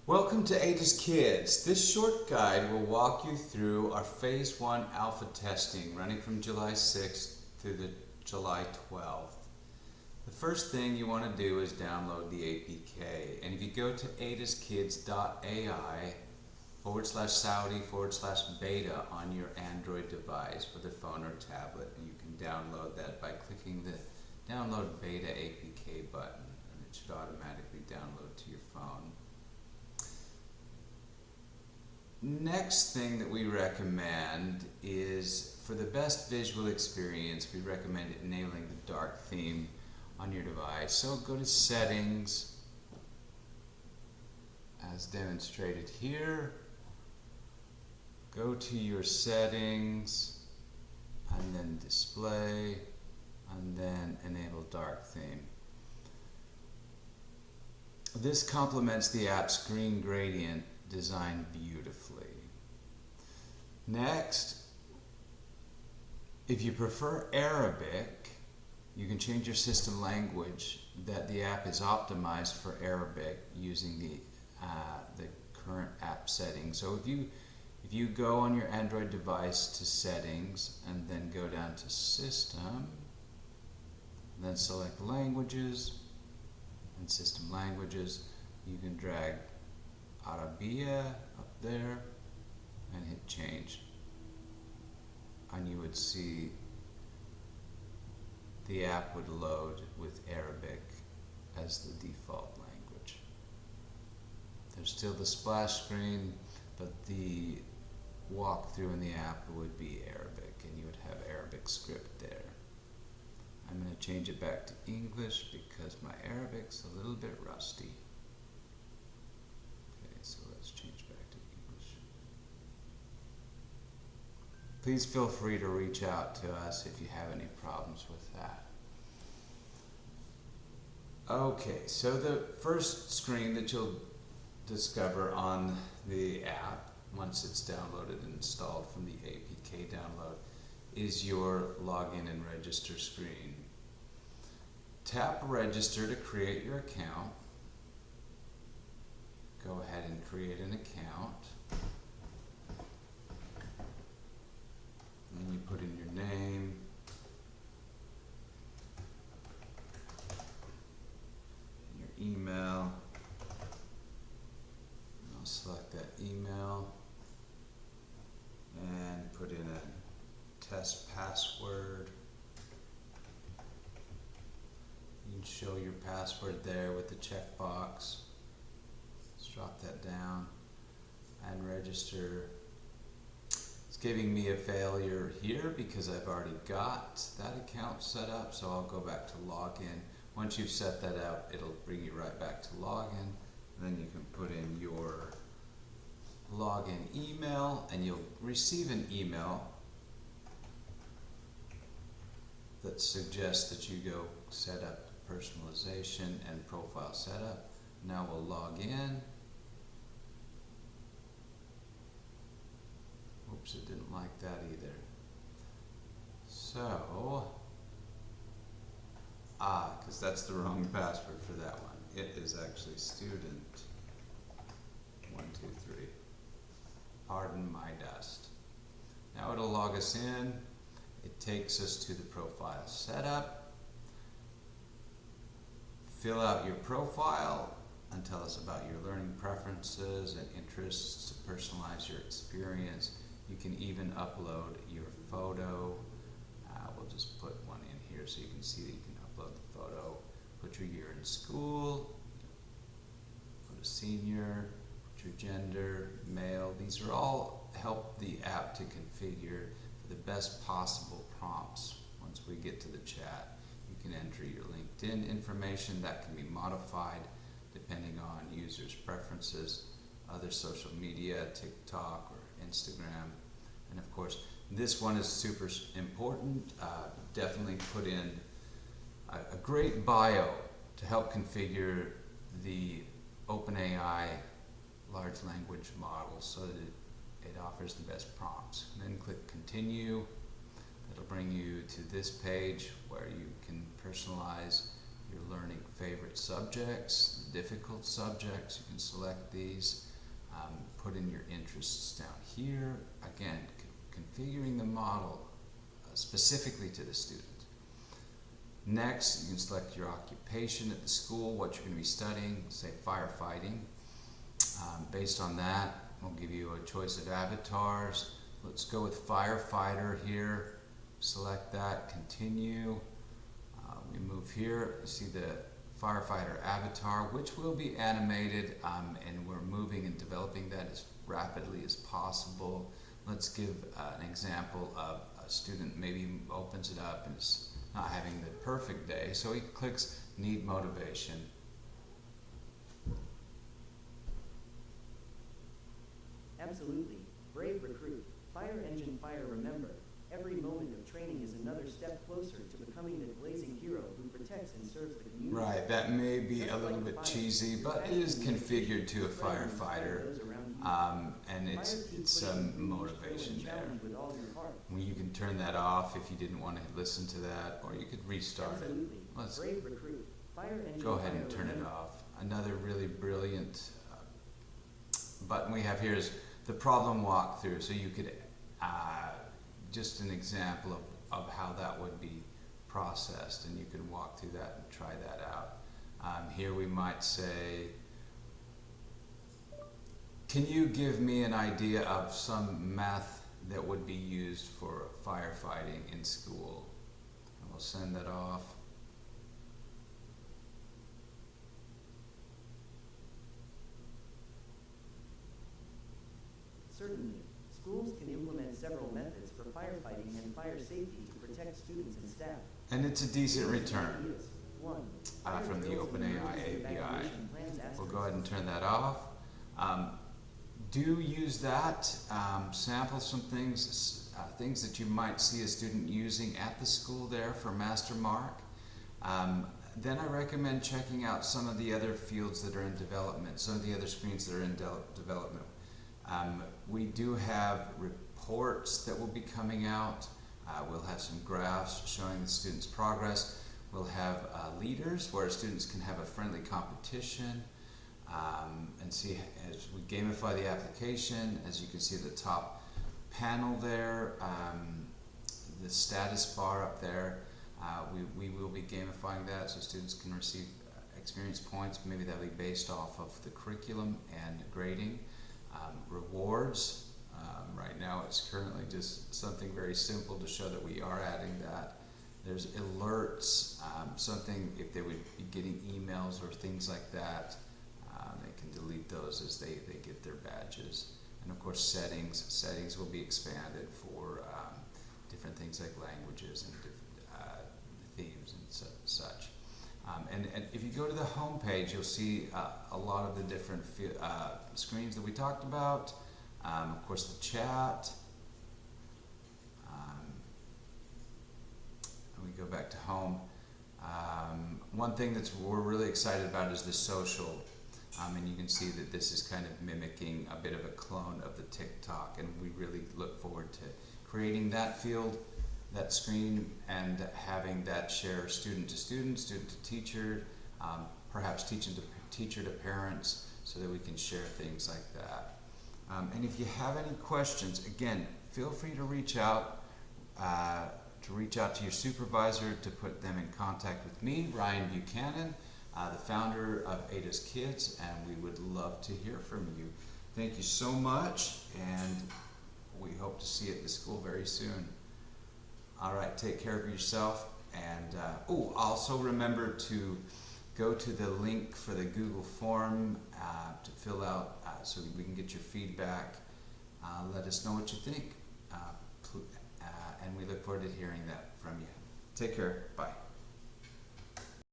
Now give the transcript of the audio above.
Welcome to Ada's Kids. This short guide will walk you through our Phase 1 alpha testing running from July 6th through the July 12th. The first thing you want to do is download the APK, and if you go to adaskids.ai/Saudi/beta on your Android device with a phone or tablet, and you can download that by clicking the download beta APK button, and it should automatically download to your phone. Next thing that we recommend is, for the best visual experience, we recommend enabling the dark theme on your device. So go to Settings, as demonstrated here. Go to your Settings, and then Display, and then Enable Dark Theme. This complements the app's green gradient design beautifully. Next, if you prefer Arabic, you can change your system language that the app is optimized for Arabic using the current app settings. So if you go on your Android device to Settings and then go down to System, then select Languages and System Languages, you can drag Arabia up there and hit change, and you would see the app would load with Arabic as the default language. There's still the splash screen, but the walkthrough in the app would be Arabic, and you would have Arabic script there. I'm going to change it back to English because my Arabic's a little bit rusty. So let's change back to English. Please feel free to reach out to us if you have any problems with that. Okay, so the first screen that you'll discover on the app, once it's downloaded and installed from the APK download, is your login and register screen. Tap Register to create your account. Go ahead and create an account. And you put in your name, your email. I'll select that email and put in a test password. You can show your password there with the checkbox. Drop that down and register. It's giving me a failure here because I've already got that account set up, so I'll go back to login. Once you've set that up, it'll bring you right back to login. Then you can put in your login email, and you'll receive an email that suggests that you go set up personalization and profile setup. Now we'll log in. Oops, it didn't like that either. So, because that's the wrong password for that one. It is actually student123. Pardon my dust. Now it'll log us in. It takes us to the profile setup. Fill out your profile and tell us about your learning preferences and interests to personalize your experience. You can even upload your photo. We'll just put one in here so you can see that you can upload the photo. Put your year in school, put a senior, put your gender, male. These are all help the app to configure for the best possible prompts. Once we get to the chat, you can enter your LinkedIn information. That can be modified depending on users' preferences, other social media, TikTok or Instagram. And of course, this one is super important. Definitely put in a great bio to help configure the OpenAI large language model so that it offers the best prompts. And then click Continue. It'll bring you to this page where you can personalize your learning favorite subjects, difficult subjects. You can select these, put in your interests down here. Again, configuring the model specifically to the student. Next, you can select your occupation at the school, what you're going to be studying, say firefighting. Based on that, we'll give you a choice of avatars. Let's go with Firefighter here. Select that, continue. We move here, you see the Firefighter avatar, which will be animated, and we're moving and developing that as rapidly as possible. Let's give an example of a student maybe opens it up and is not having the perfect day, so he clicks need motivation. Absolutely. Brave recruit. Fire engine fire, remember. Every moment of training is another step closer to becoming the blazing hero who protects and serves the community. Right, that may be a little bit cheesy, but it is configured to a firefighter, and it's some motivation there. Well, you can turn that off if you didn't want to listen to that, or you could restart it. Let's go ahead and turn it off. Another really brilliant button we have here is the problem walkthrough, so you could just an example of how that would be processed, and you can walk through that and try that out. Here we might say, can you give me an idea of some math that would be used for firefighting in school? And we'll send that off. Certainly. Schools can implement several methods for firefighting and fire safety to protect students and staff. And it's a decent return from the OpenAI API. We'll go ahead and turn that off. Do use that, sample some things, things that you might see a student using at the school there for Master Mark. Then I recommend checking out some of the other fields that are in development, some of the other screens that are in development. We do have reports that will be coming out. We'll have some graphs showing the students' progress. We'll have leaders where students can have a friendly competition and see as we gamify the application. As you can see at the top panel there, the status bar up there, we will be gamifying that so students can receive experience points. Maybe that'll be based off of the curriculum and grading. Rewards. Right now it's currently just something very simple to show that we are adding that. There's alerts, something if they would be getting emails or things like that, they can delete those as they get their badges. And of course settings. Settings will be expanded for different things like languages and different themes and such. And if you go to the home page, you'll see a lot of the different screens that we talked about. Of course, the chat. And we go back to home. One thing we're really excited about is the social. And you can see that this is kind of mimicking a bit of a clone of the TikTok. And we really look forward to creating that field, that screen, and having that share student to student, student to teacher, perhaps teacher to parents, so that we can share things like that. And if you have any questions, again, feel free to reach out to your supervisor, to put them in contact with me, Ryan Buchanan, the founder of Ada's Kids, and we would love to hear from you. Thank you so much, and we hope to see you at the school very soon. All right, take care of yourself, and also remember to go to the link for the Google form to fill out so we can get your feedback. Let us know what you think, and we look forward to hearing that from you. Take care. Bye.